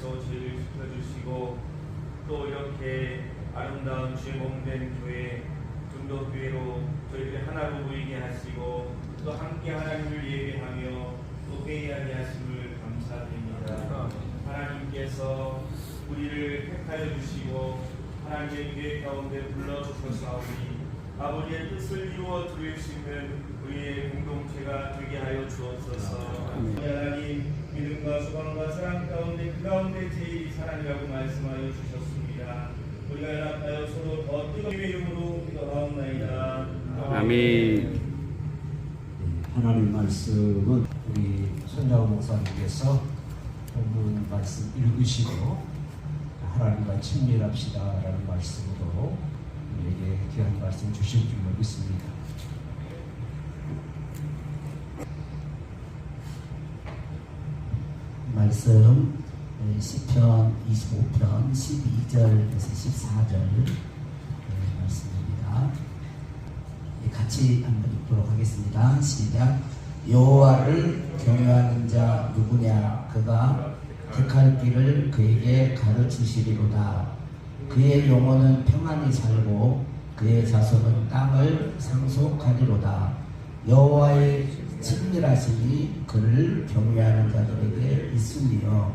통해서 죄를 짚어주시고 또 이렇게 아름다운 주의 몸된 교회 중도교회로 저희들이 하나로 모이게 하시고 또 함께 하나님을 예배하며 또 회의하게 하심을 감사드립니다. 하나님께서 우리를 택하여 주시고 하나님의 계획 가운데 불러주셨사오니 아버지의 뜻을 이루어 드릴 수 있는 우리의 공동체가 되게 하여 주옵소서. 하나님 믿음과 소망과 사랑 가운데 그 가운데 제일이 사랑이라고 말씀하여 주셨습니다. 우리가 연합하여 서로 더 뜨거운 이름으로 기도하옵나이다. 아멘. 하나님 말씀은 우리 손자호 목사님께서 본문 말씀 읽으시고 하나님과 친밀합시다라는 말씀으로 우리에게 귀한 말씀 주실 줄 믿습니다. 말씀 시편 25편 12절에서 14절 말씀입니다. 같이 한번 읽도록 하겠습니다. 시작. 여호와를 경외하는 자 누구냐? 그가 택할 길을 그에게 가르치시리로다. 그의 영혼은 평안히 살고 그의 자손은 땅을 상속하리로다. 여호와의 친밀하심이 그를 경외하는 자들에게 있으며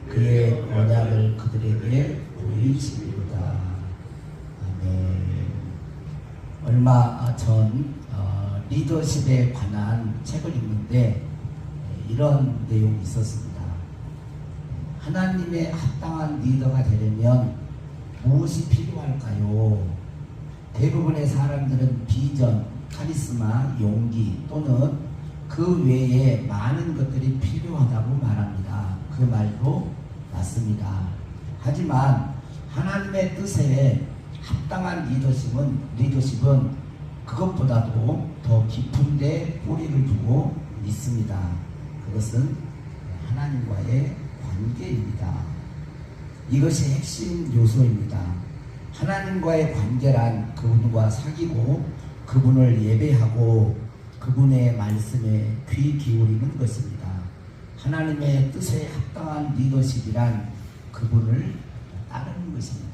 그의 언약을 그들에게 보이시리로다. 아멘. 얼마 전 리더십에 관한 책을 읽는데 이런 내용이 있었습니다. 하나님의 합당한 리더가 되려면 무엇이 필요할까요? 대부분의 사람들은 비전, 카리스마, 용기 또는 그 외에 많은 것들이 필요하다고 말합니다. 그 말도 맞습니다. 하지만 하나님의 뜻에 합당한 리더십은 그것보다도 더 깊은 데 뿌리를 두고 있습니다. 그것은 하나님과의 관계입니다. 이것이 핵심 요소입니다. 하나님과의 관계란 그분과 사귀고 그분을 예배하고 그분의 말씀에 귀 기울이는 것입니다. 하나님의 뜻에 합당한 리더십이란 그분을 따르는 것입니다.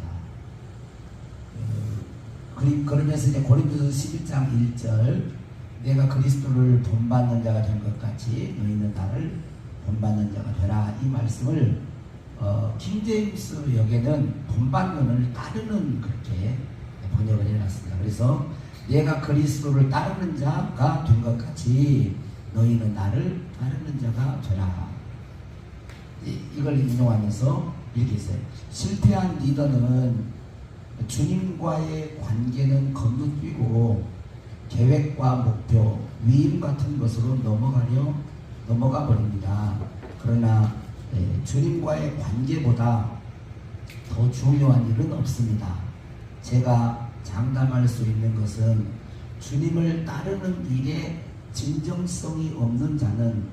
그러면서 이제 고린도서 11장 1절 내가 그리스도를 본받는 자가 된 것 같이 너희는 나를 본받는 자가 되라. 이 말씀을 킹제임스 역에는 본받는을 따르는 그렇게 번역을 해놨습니다. 그래서 내가 그리스도를 따르는 자가 된 것 같이 너희는 나를 따르는 자가 되라. 이걸 인용하면서 이렇게 있어요. 실패한 리더는 주님과의 관계는 건너뛰고 계획과 목표, 위임 같은 것으로 넘어가 버립니다. 그러나 주님과의 관계보다 더 중요한 일은 없습니다. 제가 장담할 수 있는 것은 주님을 따르는 일에 진정성이 없는 자는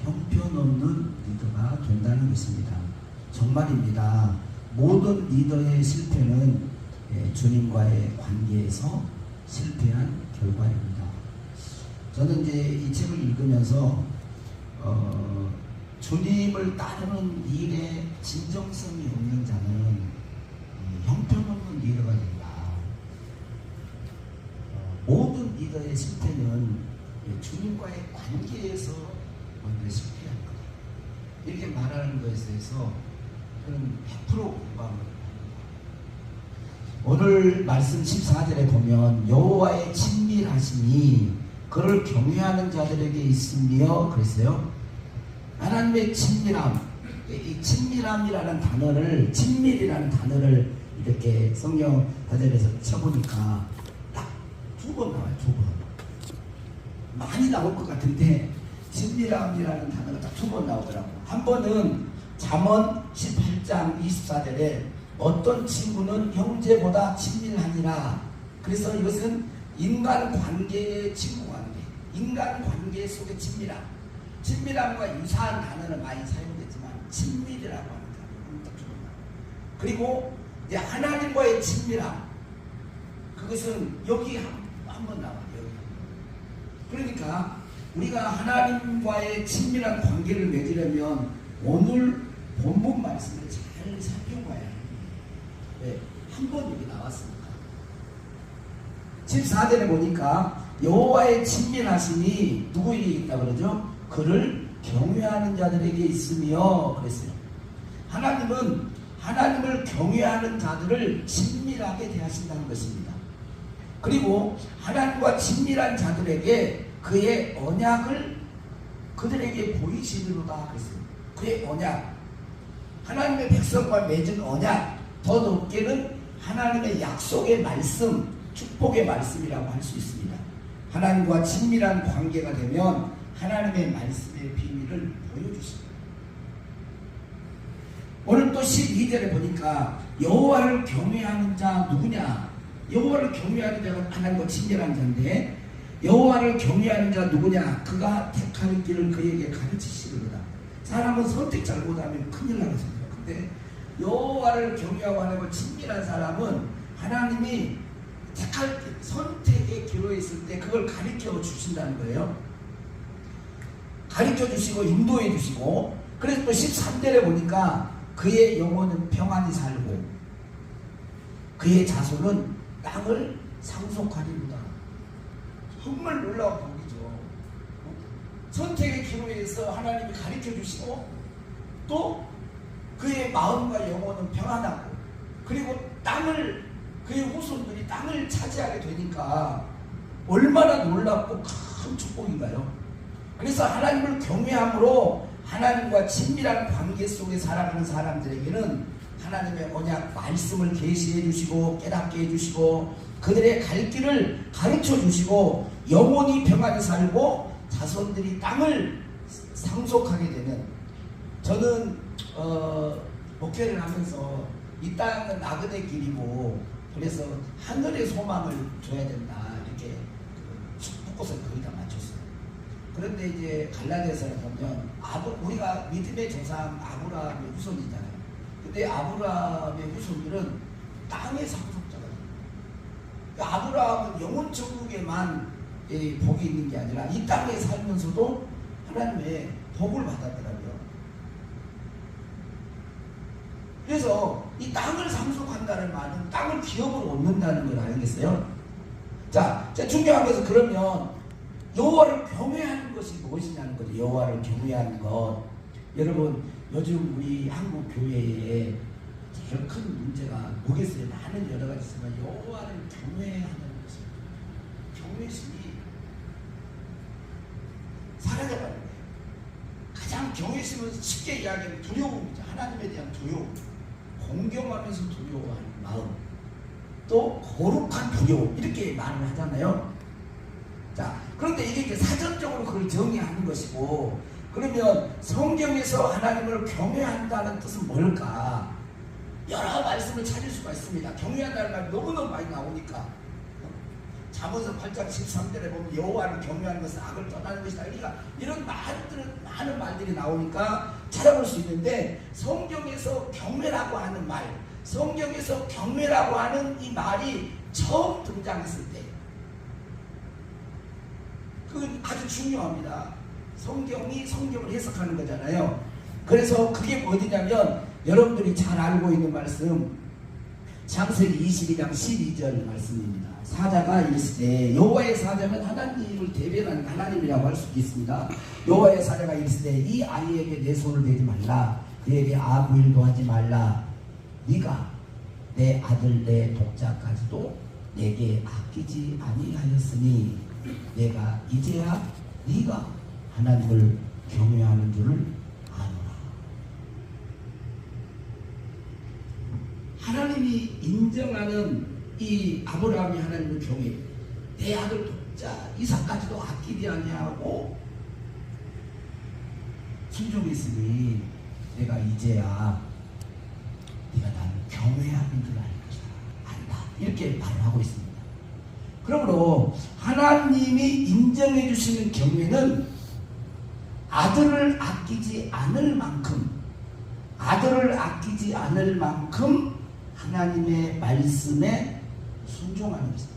형편없는 리더가 된다는 것입니다. 정말입니다. 모든 리더의 실패는 주님과의 관계에서 실패한 결과입니다. 저는 이제 이 책을 읽으면서 주님을 따르는 일에 진정성이 없는 자는 형편없는 리더가 된다. 모든 리더의 실패는 주님과의 관계에서 먼저 실패한 거다. 이렇게 말하는 것에 대해서 저는 100% 공감을 오늘 말씀 14절에 보면 여호와의 친밀하심이 그를 경외하는 자들에게 있으며 그랬어요. 하나님의 친밀함, 이 친밀함이라는 단어를 친밀이라는 단어를 이렇게 성경 다절에서 쳐보니까 딱 2번 나와요. 2번 많이 나올 것 같은데 친밀함이라는 단어가 딱 2번 나오더라고요. 한 번은 잠언 18장 24절에 어떤 친구는 형제보다 친밀하니라. 그래서 이것은 인간관계의 친구관계, 인간관계 속의 친밀함, 친밀함과 유사한 단어는 많이 사용됐지만 친밀이라고 합니다. 그리고 이제 하나님과의 친밀함, 그것은 여기 한번 나와요. 그러니까 우리가 하나님과의 친밀한 관계를 맺으려면 오늘 본문 말씀을 잘 살펴봐야 합니다. 왜? 한 번 여기 나왔습니다. 14절에 보니까 여호와의 친밀하심이 누구에게 있다 그러죠? 그를 경외하는 자들에게 있으며 그랬어요. 하나님은 하나님을 경외하는 자들을 친밀하게 대하신다는 것입니다. 그리고 하나님과 친밀한 자들에게 그의 언약을 그들에게 보이시리로다 그랬어요. 그의 언약, 하나님의 백성과 맺은 언약, 더 높게는 하나님의 약속의 말씀, 축복의 말씀이라고 할 수 있습니다. 하나님과 친밀한 관계가 되면 하나님의 말씀의 비밀을 보여주십니다. 오늘 또 12절에 보니까 여호와를 경외하는 자 누구냐? 여호와를 경외하는 자가 하나님과 친밀한 자인데 여호와를 경외하는 자 누구냐? 그가 택하는 길을 그에게 가르치시리로다. 사람은 선택 잘못하면 큰일 나거든요. 근데 여호와를 경외하고 하나님과 친밀한 사람은 하나님이 택할 길, 선택의 기로에 있을 때 그걸 가르쳐 주신다는 거예요. 가르쳐 주시고 인도해 주시고, 그래서 또 13절에 보니까 그의 영혼은 평안히 살고 그의 자손은 땅을 상속하리로다. 정말 놀라운 복이죠. 선택의 기로에서 하나님이 가르쳐 주시고 또 그의 마음과 영혼은 평안하고, 그리고 땅을, 그의 후손들이 땅을 차지하게 되니까 얼마나 놀랍고 큰 축복인가요? 그래서 하나님을 경외함으로 하나님과 친밀한 관계 속에 살아가는 사람들에게는 하나님의 언약 말씀을 계시해 주시고 깨닫게 해 주시고 그들의 갈 길을 가르쳐 주시고 영원히 평안히 살고 자손들이 땅을 상속하게 되는, 저는 목회를 하면서 이 땅은 나그네 길이고 그래서 하늘의 소망을 줘야 된다 이렇게 축복꽃을 거의 다 맞췄어요. 그런데 이제 갈라디아서에 보면 우리가 믿음의 조상 아브라함의 후손이잖아요. 근데 아브라함의 후손들은 땅의 상속자가 돼요. 아브라함은 영혼 천국에만 복이 있는 게 아니라 이 땅에 살면서도 하나님의 복을 받았더라고요. 그래서 이 땅을 상속한다는 말은 땅을 기업으로 얻는다는 걸 알겠어요? 자, 중요한 것은 그러면 여호와를 경외하는 것이 무엇이냐는 거죠. 여호와를 경외하는 것. 여러분, 요즘 우리 한국 교회에 제일 큰 문제가 뭐겠어요? 많은 여러 가지 있지만 여호와를 경외하는 것입니다. 경외심이 사라져가는 거예요. 가장 경외심은 쉽게 이야기하면 두려움이죠. 하나님에 대한 두려움, 공경하면서 두려워하는 마음, 또 거룩한 두려움, 이렇게 말을 하잖아요. 자, 그런데 이게 사전적으로 그걸 정의하는 것이고, 그러면 성경에서 하나님을 경외한다는 뜻은 뭘까? 여러 말씀을 찾을 수가 있습니다. 경외한다는 말이 너무너무 많이 나오니까. 잠언서 8장 13절에 보면 여호와를 경외하는 것은 악을 떠나는 것이다. 그러니까 이런 많은 말들이 나오니까 찾아볼 수 있는데, 성경에서 경외라고 하는 말, 성경에서 경외라고 하는 이 말이 처음 등장했을 때 그건 아주 중요합니다. 성경이 성경을 해석하는 거잖아요. 그래서 그게 어디냐면 여러분들이 잘 알고 있는 말씀, 창세기 22장 12절 말씀입니다. 사자가 이르시되, 여호와의 사자면 하나님을 대변하는 하나님이라고 할 수 있습니다. 여호와의 사자가 이르시되, 이 아이에게 내 손을 대지 말라, 그에게 아무 일도 하지 말라. 네가 내 아들 내 독자까지도 내게 아끼지 아니하였으니 내가 이제야 네가 하나님을 경외하는 줄을 아노라. 하나님이 인정하는 이 아브라함이 하나님을 경외, 내 아들 독자 이삭까지도 아끼지 아니하고 순종했으니 내가 이제야 네가 나를 경외하는 줄 알 것이다, 안다, 이렇게 말을 하고 있습니다. 그러므로 하나님이 인정해 주시는 경외는 아들을 아끼지 않을 만큼 하나님의 말씀에 순종하는 것입니다.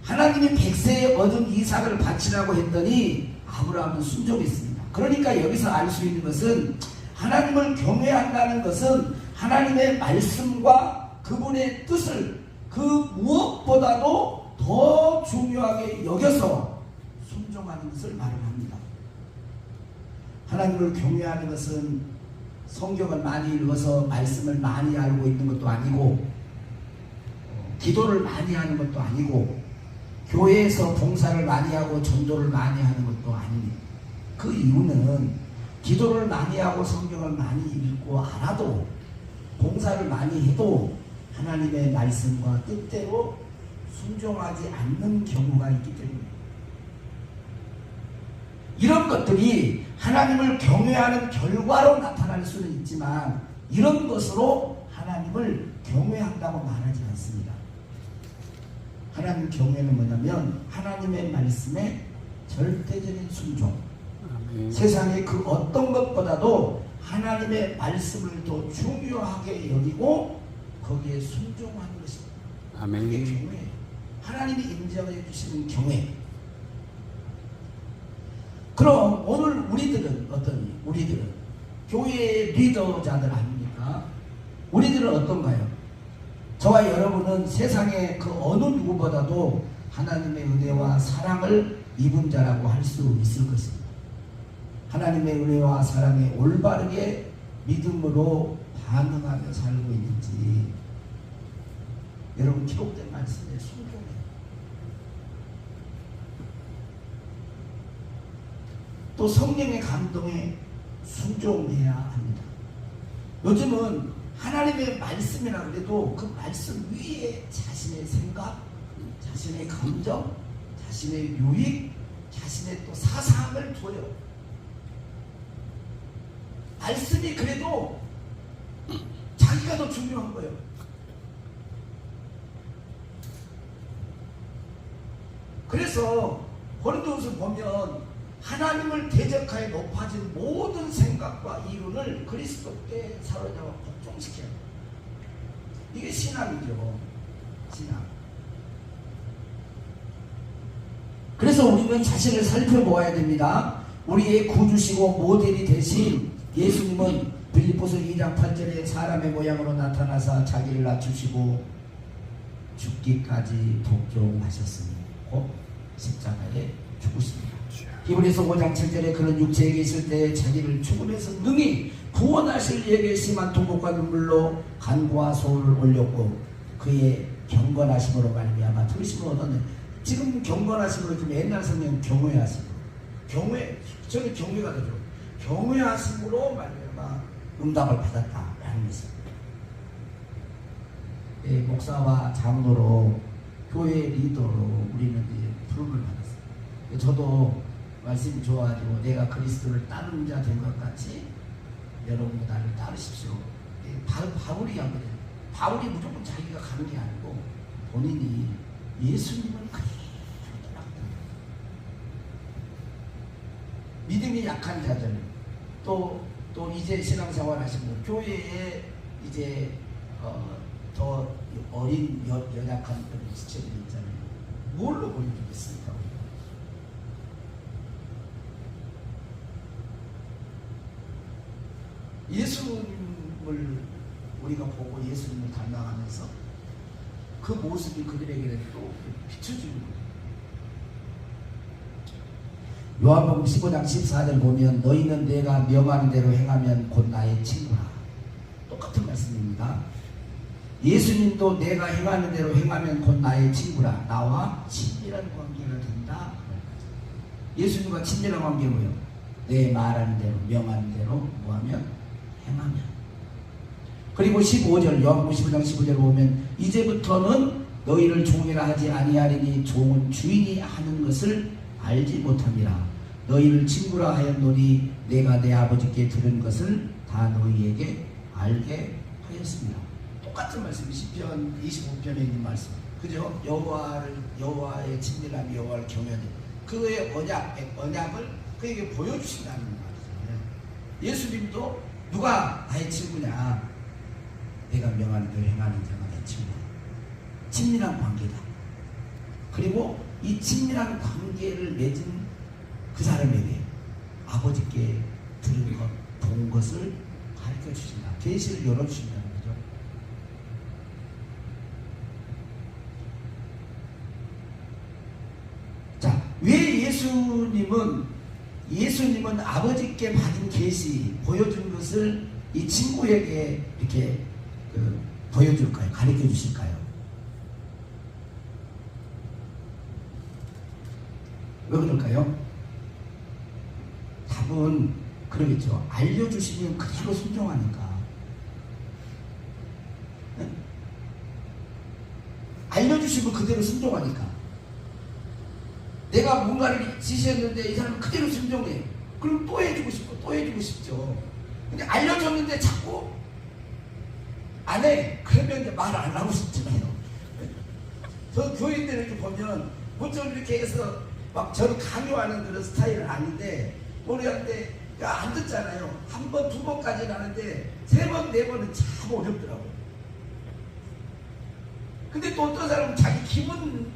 하나님이 100세에 얻은 이삭을 바치라고 했더니 아브라함은 순종했습니다. 그러니까 여기서 알 수 있는 것은 하나님을 경외한다는 것은 하나님의 말씀과 그분의 뜻을 그 무엇보다도 더 중요하게 여겨서 순종하는 것을 말합니다. 하나님을 경외하는 것은 성경을 많이 읽어서 말씀을 많이 알고 있는 것도 아니고 기도를 많이 하는 것도 아니고 교회에서 봉사를 많이 하고 전도를 많이 하는 것도 아닙니다. 그 이유는 기도를 많이 하고 성경을 많이 읽고 알아도 봉사를 많이 해도 하나님의 말씀과 뜻대로 순종하지 않는 경우가 있기 때문입니다. 이런 것들이 하나님을 경외하는 결과로 나타날 수는 있지만 이런 것으로 하나님을 경외한다고 말하지 않습니다. 하나님 경외는 뭐냐면 하나님의 말씀에 절대적인 순종, 세상의 그 어떤 것보다도 하나님의 말씀을 더 중요하게 여기고 거기에 순종하는 것입니다. 아멘. 그게 경외예요. 하나님이 인정해 주시는 경외. 그럼 오늘 우리들은 어떠니? 우리들은 교회의 리더자들 아닙니까? 우리들은 어떤가요? 저와 여러분은 세상의 그 어느 누구보다도 하나님의 은혜와 사랑을 입은 자라고 할 수 있을 것입니다. 하나님의 은혜와 사랑에 올바르게 믿음으로 반응하며 살고 있는지 여러분 기록된 말씀에 순종해요. 또 성령의 감동에 순종해야 합니다. 요즘은 하나님의 말씀이라 그래도 그 말씀 위에 자신의 생각, 자신의 감정, 자신의 유익, 자신의 또 사상을 둬요. 말씀이 그래도 자기가 더 중요한 거예요. 그래서 고린도후서 보면 하나님을 대적하여 높아진 모든 생각과 이론을 그리스도께 사로잡아 복종시켜요. 이게 신앙이죠. 신앙. 그래서 우리는 자신을 살펴보아야 됩니다. 우리의 구주시고 모델이 되신 예수님은 빌립보서 2장 8절에 사람의 모양으로 나타나사 자기를 낮추시고 죽기까지 복종하셨으니 곧 십자가에 죽으십니다. 히브리서 5장 7절에 그런 육체에 있을 때 자기를 죽음에서 능히 구원하실 이에게 심한 통곡과 눈물로 간구와 소울을 올렸고 그의 경건하심으로 말미암아 들으심을 얻었네. 지금 경건하심으로 좀 옛날 성경 경외하심으로 저는 경외가 되죠. 경외하심으로 말미암아 응답을 받았다라는 것입니다. 예, 목사와 장로로 교회 리더로 우리는 이제 부름을 받았어요. 저도 말씀이 좋아가지고 내가 그리스도를 따르는 자 된 것 같이 여러분도 나를 따르십시오. 바울이 한 거예요. 바울이 무조건 자기가 가는 게 아니고 본인이 예수님을 그대로 따랐다. 믿음이 약한 자들 또 이제 신앙생활 하시고 교회에 이제 더 어린 연약한 그런 지체들이 있잖아요. 뭘로 보여주겠습니까? 예수님을 우리가 보고 예수님을 닮아가면서 그 모습이 그들에게 또 비춰주는 거예요. 요한복음 15장 14절 보면 너희는 내가 명하는 대로 행하면 곧 나의 친구라. 똑같은 말씀입니다. 예수님도 내가 행하는 대로 행하면 곧 나의 친구라. 나와 친밀한 관계가 된다. 예수님과 친밀한 관계 뭐예요? 내 말하는 대로 명하는 대로 뭐하면 행하면. 그리고 15절 요한복음 15장 15절 보면 이제부터는 너희를 종이라 하지 아니하리니 종은 주인이 하는 것을 알지 못함이라. 너희를 친구라 하였노니 내가 내 아버지께 들은 것을 다 너희에게 알게 하였습니다. 똑같은 말씀이 시편 25편에 있는 말씀. 그죠? 여호와의 친밀함, 여호와를 경외하는 그의 언약을 그에게 보여주신다는 말이에요. 예수님도 누가 나의 친구냐? 내가 명하는 대로 행하는 자가 내 친구야. 친밀한 관계다. 그리고 이 친밀한 관계를 맺은 그 사람에게 아버지께 들은 것, 본 것을 계시를 열어주신다는 거죠. 자, 왜 예수님은 아버지께 받은 계시 보여준 것을 이 친구에게 이렇게 보여줄까요? 가르쳐 주실까요? 왜 그럴까요? 답은 그러겠죠. 알려주시면 그대로 순종하니까. 네? 알려주시면 그대로 순종하니까. 내가 뭔가를 지시했는데 이 사람은 그대로 순종해. 그럼 또 해주고 싶고 또 해주고 싶죠. 근데 알려줬는데 자꾸 안 해. 그러면 이제 말 안 하고 싶잖아요. 저 교인들 이렇게 보면 뭐좀 이렇게 해서 막 저는 강요하는 그런 스타일은 아닌데 우리한테 안 듣잖아요. 한 번, 두 번까지는 하는데 세 번, 네 번은 참 어렵더라고요. 근데 또 어떤 사람은 자기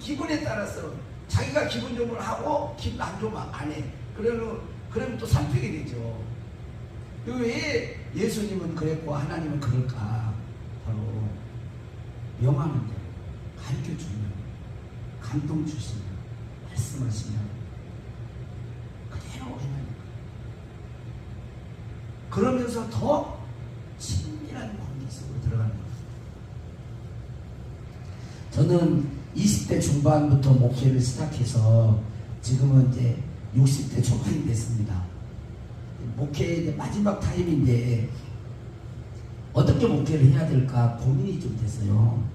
기분에 따라서 자기가 기분 좋으면 하고 기분 안 좋으면 안 해. 그러면 또 상표게 되죠. 왜 예수님은 그랬고 하나님은 그럴까? 바로 명하는 대로 가르쳐주면 감동 주시면 말씀하시면 그대로 해나니까. 그러면서 더 친밀한 관계 속으로 들어가는 거예요. 저는 20대 중반부터 목회를 시작해서 지금은 이제 60대 초반이 됐습니다. 목회 이제 마지막 타임인데 어떻게 목회를 해야 될까 고민이 좀 됐어요.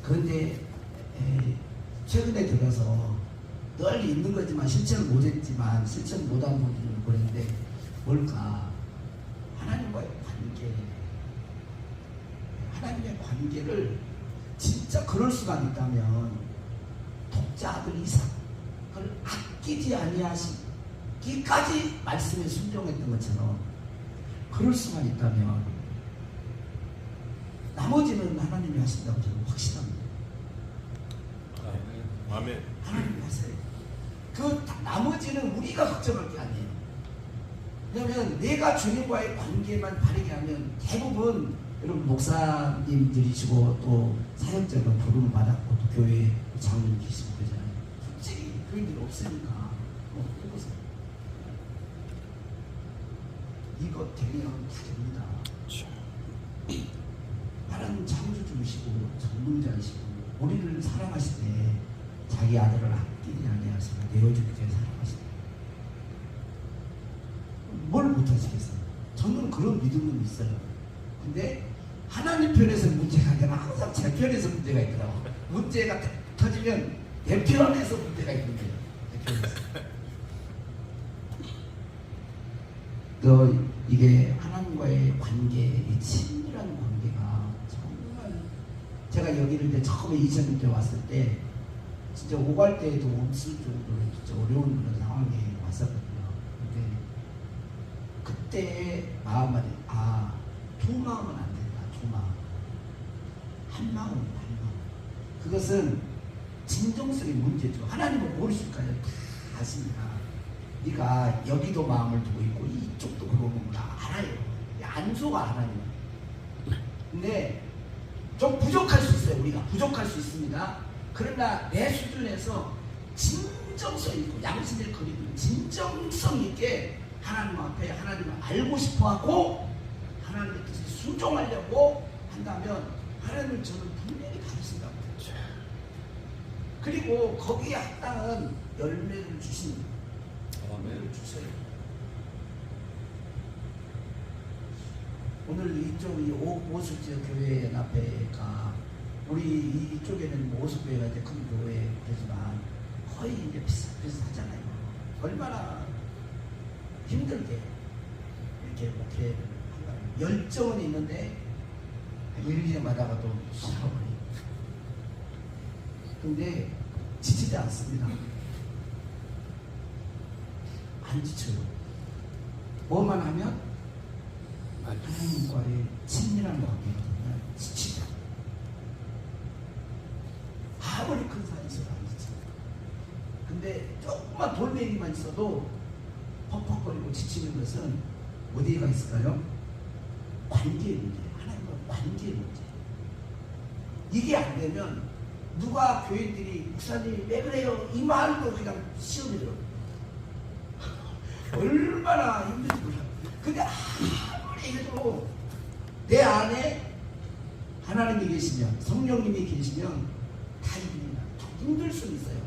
그런데 최근에 들어서 늘 있는 거지만 실천을 못했지만 실천 못한 분들을 보는데 뭘까? 하나님과의 관계. 하나님의 관계를 진짜 그럴 수가 있다면 독자 아들 이삭을 아끼지 아니하시기까지 말씀에 순종했던 것처럼 그럴 수만 있다면 나머지는 하나님이 하신다고 저는 확신합니다. 아멘. 하나님이 하세요. 그 나머지는 우리가 걱정할 게 아니에요. 왜냐하면 내가 주님과의 관계만 바르게 하면 대부분 여러분 목사님들이시고 또 사역자가 부름을 받았고 또 교회 장로님 계시고 그러잖아요. 솔직히 교인들이 없으니까 해보세요. 이것 되면 다 됩니다. 하나님 창조주이시고 전능자이시고 우리를 사랑하실 때 자기 아들을 아끼지 아니하시고 내어주기 전에 사랑하시다. 뭘 못하시겠어요? 저는 그런 믿음은 있어요. 근데 하나님 편에서 문제가 아니라 항상 제 편에서 문제가 있더라고. 문제가 터지면 내 편에서 문제가 있는 거예요. 내 편에서. 이게 하나님과의 관계, 이 친밀한 관계가 정말 제가 여기를 이제 처음에 2000년대 왔을 때 진짜 오갈 때에도 없을 정도로 진짜 어려운 그런 상황에 왔었거든요. 근데 그때 마음만이 두 마음은 안 된다. 두 마음. 한 마음입니다. 한 마음. 그것은 진정성의 문제죠. 하나님은 모르실까요? 다 아십니다. 네가 여기도 마음을 두고 있고 이쪽도 그러는구나. 알아요. 안 속아 하나님은. 근데 좀 부족할 수 있어요. 우리가 부족할 수 있습니다. 그러나 내 수준에서 진정성 있고 양심을 그리고 진정성 있게 하나님 앞에 하나님을 알고 싶어하고 하나님의 뜻에 순종하려고 한다면 하나님은 저는 분명히 가르친다고. 그리고 거기에 합당한 열매를 주십니다. 열매를 주세요. 오늘 이쪽 오숙지역 교회 앞에가 우리 이쪽에는 오숙교회가 이제 큰 교회지만 거의 이제 비슷하잖아요. 얼마나 힘들게 이렇게 목회를 한다면 열정은 있는데 일일마다가 또 쏟아버려요. 근데 지치지 않습니다. 안 지쳐요. 뭐만 하면 하나님과의 친밀한 관계가 되면 지치죠. 아무리 큰 산이 있어도 안 지쳐요. 근데 조금만 돌멩이만 있어도 퍽퍽거리고 지치는 것은 어디가 있을까요? 관계의 문제예요. 하나님과 관계의 문제. 이게 안 되면 누가 교인들이 목사님 왜 그래요? 이 말도 그냥 시험이 들어. 얼마나 힘든지 몰라. 근데 아무리 해도 내 안에 하나님이 계시면, 성령님이 계시면 다 이깁니다. 힘들 수는 있어요.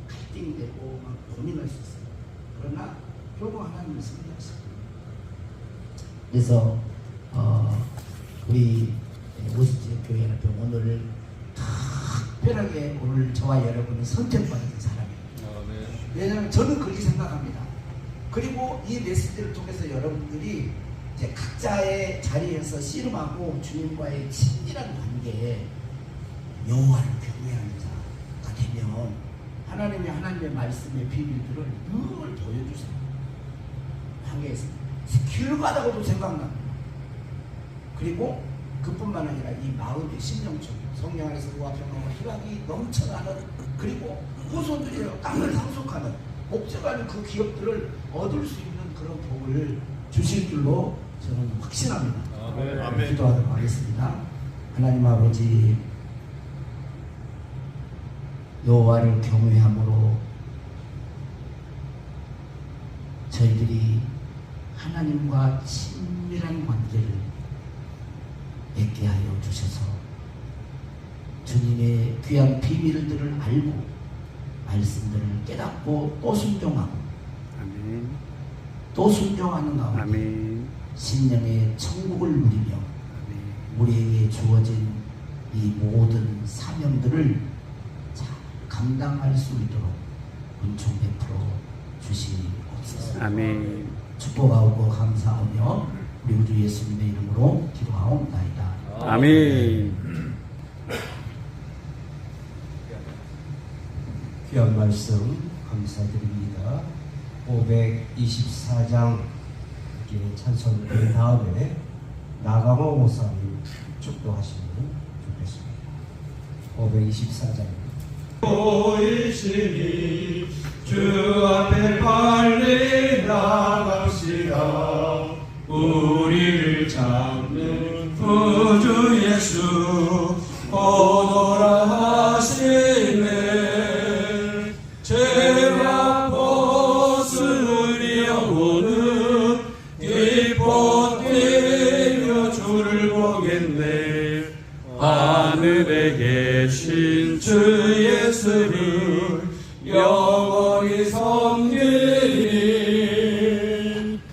갈등되고 막 고민할 수 있어요. 그러나 결국 하나님을 승리하시고. 그래서 우리 오시지 교회는 오늘 특별하게 오늘 저와 여러분이 선택받은 사람이에요. 왜냐하면 저는 그렇게 생각합니다. 그리고 이 메시지를 통해서 여러분들이 이제 각자의 자리에서 씨름하고 주님과의 친밀한 관계에 여호와를 경외하는 자가 되면 하나님의 말씀의 비밀들을 늘 보여주세요. 관계에서 길 가다가도 생각납니다. 그리고 그뿐만 아니라 이 마음의 심령적 성령 안에서 우와 평강과 희락이 넘쳐나는, 그리고 후손들이 땅을 상속하는, 목적하는 그 기업들을 얻을 수 있는 그런 복을 주실 줄로 저는 확신합니다. 아멘. 기도하도록 하겠습니다. 하나님 아버지, 여호와를 경외함으로 저희들이 하나님과 친밀한 관계를 맺게 하여 주셔서 주님의 귀한 비밀들을 알고 말씀들을 깨닫고 또 순종하고 아멘. 또 순종하는 가운데 아멘. 신령의 천국을 누리며 우리에게 주어진 이 모든 사명들을 잘 감당할 수 있도록 은총 베풀어 주시옵소서. 아멘. 축복하고 감사하며 우리 우주 예수님의 이름으로 기도하옵나이다. 아멘. 귀한 말씀 감사드립니다. 524장 찬송 그 다음에 나강호 목사님 축도하시면 좋겠습니다. 524장입니다. 보이시니 주 앞에 빨리 나갑시다. 우리를 잡는 구주 예수 오노라 하시네. 죄와 벗으리 영혼은 기뻐 뛰며 주를 보겠네. 하늘에 계신 주 예수를 영원히 섬기리.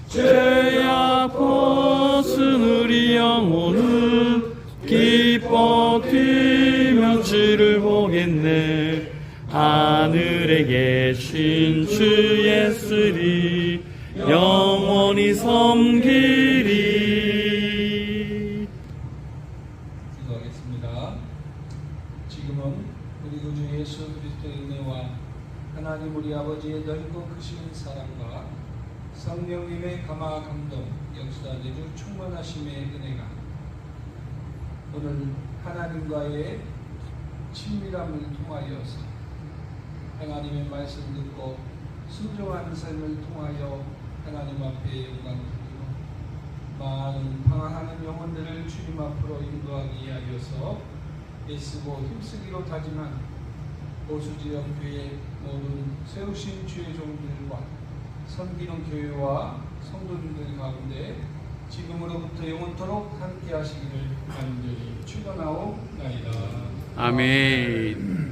죄악 벗은 우리 영혼은 기뻐 뛰며 주를 보겠네. 하늘에 계신 주 예수를 영원히 섬기리. 기도하겠습니다. 지금은 우리 구주 예수 그리스도의 은혜와 하나님 우리 아버지의 넓고 크신 사랑과 성령님의 감화 감동 역사되주 충만하심의 은혜가 오늘 하나님과의 친밀함을 통하여서 하나님의 말씀 듣고 순종하는 삶을 통하여 하나님 앞에 영광 드리고 많은 방황하는 영혼들을 주님 앞으로 인도하기 위하여서 애쓰고 힘쓰기로 다짐한 보수지역 교회 모든 세우신 주의 종들과 섬기는 교회와 성도님들 가운데 지금으로부터 영원토록 함께 하시기를 간절히 축원하옵나이다. 아멘.